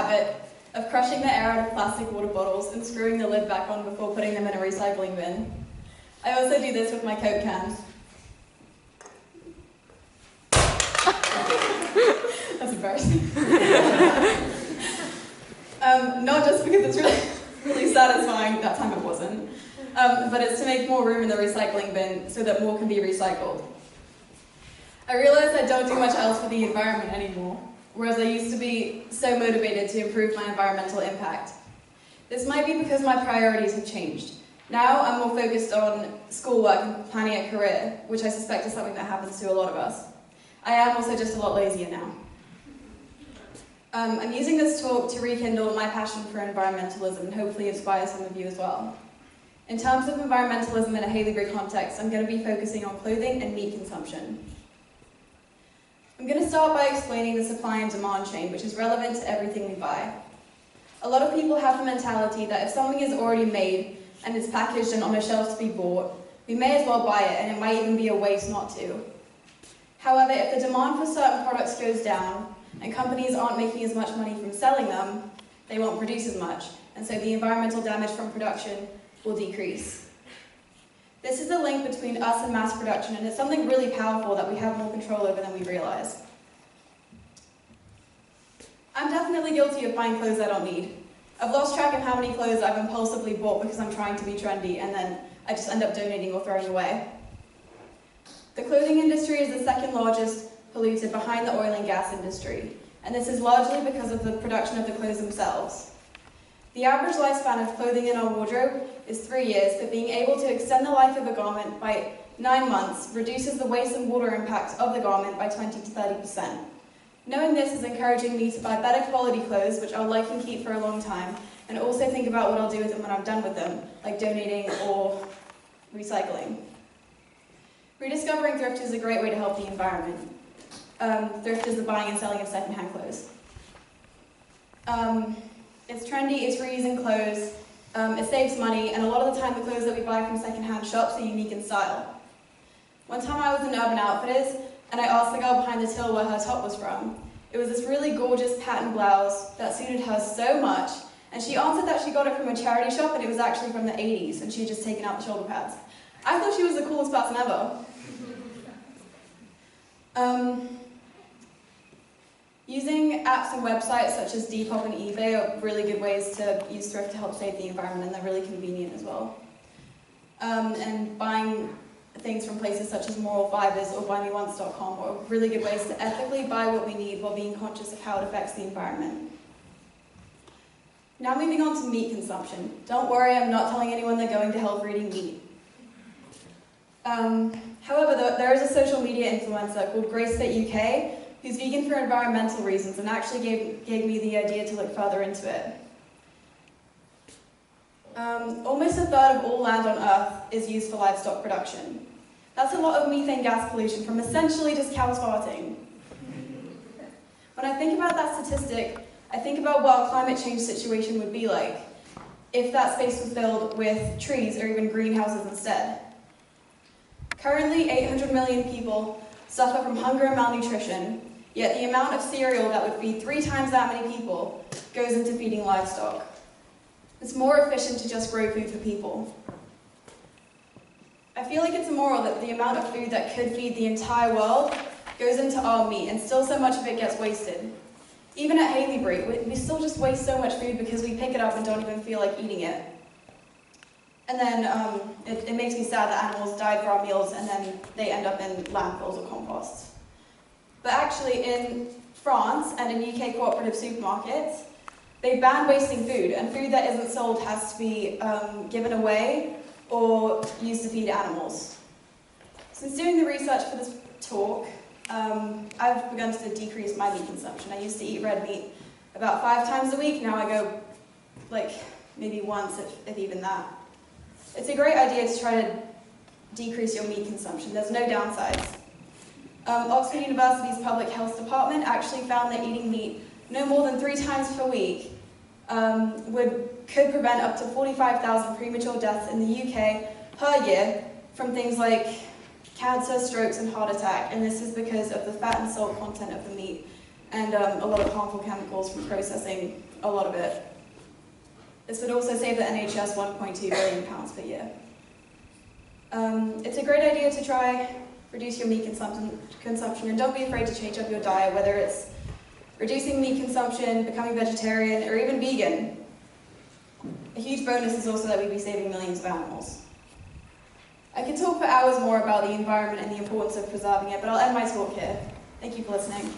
habit of crushing the air out of plastic water bottles and screwing the lid back on before putting them in a recycling bin. I also do this with my Coke cans. That's embarrassing. Not just because it's really satisfying, that time it wasn't, but it's to make more room in the recycling bin so that more can be recycled. I realize I don't do much else for the environment anymore, whereas I used to be so motivated to improve my environmental impact. This might be because my priorities have changed. Now I'm more focused on schoolwork and planning a career, which I suspect is something that happens to a lot of us. I am also just a lot lazier now. I'm using this talk to rekindle my passion for environmentalism and hopefully inspire some of you as well. In terms of environmentalism in a Haileybury context, I'm going to be focusing on clothing and meat consumption. I'm going to start by explaining the supply and demand chain, which is relevant to everything we buy. A lot of people have the mentality that if something is already made and it's packaged and on a shelf to be bought, we may as well buy it, and it might even be a waste not to. However, if the demand for certain products goes down, and companies aren't making as much money from selling them, they won't produce as much, and so the environmental damage from production will decrease. This is the link between us and mass production, and it's something really powerful that we have more control over than we realize. I'm definitely guilty of buying clothes I don't need. I've lost track of how many clothes I've impulsively bought because I'm trying to be trendy, and then I just end up donating or throwing away. The clothing industry is the second largest polluted behind the oil and gas industry, and this is largely because of the production of the clothes themselves. The average lifespan of clothing in our wardrobe is 3 years, but being able to extend the life of a garment by 9 months reduces the waste and water impact of the garment by 20 to 30%. Knowing this is encouraging me to buy better quality clothes, which I'll like and keep for a long time, and also think about what I'll do with them when I'm done with them, like donating or recycling. Rediscovering thrift is a great way to help the environment. Thrift is the buying and selling of secondhand clothes. It's trendy, it's reusing clothes, it saves money, and a lot of the time the clothes that we buy from secondhand shops are unique in style. One time I was in Urban Outfitters, and I asked the girl behind the till where her top was from. It was this really gorgeous pattern blouse that suited her so much, and she answered that she got it from a charity shop and it was actually from the 80s, and she had just taken out the shoulder pads. I thought she was the coolest person ever. Using apps and websites such as Depop and eBay are really good ways to use thrift to help save the environment, and they're really convenient as well. And buying things from places such as Moral Fibers or BuyMeOnce.com are really good ways to ethically buy what we need while being conscious of how it affects the environment. Now moving on to meat consumption. Don't worry, I'm not telling anyone they're going to hell for eating meat. However, there is a social media influencer called GraceFit UK who's vegan for environmental reasons and actually gave me the idea to look further into it. Almost a third of all land on Earth is used for livestock production. That's a lot of methane gas pollution from essentially just cows farting. When I think about that statistic, I think about what a climate change situation would be like if that space was filled with trees or even greenhouses instead. Currently, 800 million people suffer from hunger and malnutrition, yet the amount of cereal that would feed 3 times that many people goes into feeding livestock. It's more efficient to just grow food for people. I feel like it's immoral that the amount of food that could feed the entire world goes into our meat, and still so much of it gets wasted. Even at Haileybury, we still just waste so much food because we pick it up and don't even feel like eating it. And then it makes me sad that animals die for our meals and then they end up in landfills or composts. But actually in France and in UK cooperative supermarkets, they ban wasting food, and food that isn't sold has to be given away or used to feed animals. Since doing the research for this talk, I've begun to decrease my meat consumption. I used to eat red meat about 5 times a week. Now I go like maybe once, if even that. It's a great idea to try to decrease your meat consumption. There's no downsides. Oxford University's Public Health Department actually found that eating meat no more than 3 times per week could prevent up to 45,000 premature deaths in the UK per year from things like cancer, strokes, and heart attack. And this is because of the fat and salt content of the meat and a lot of harmful chemicals from processing a lot of it. This would also save the NHS £1.2 billion per year. It's a great idea to try reduce your meat consumption, and don't be afraid to change up your diet, whether it's reducing meat consumption, becoming vegetarian, or even vegan. A huge bonus is also that we'd be saving millions of animals. I could talk for hours more about the environment and the importance of preserving it, but I'll end my talk here. Thank you for listening.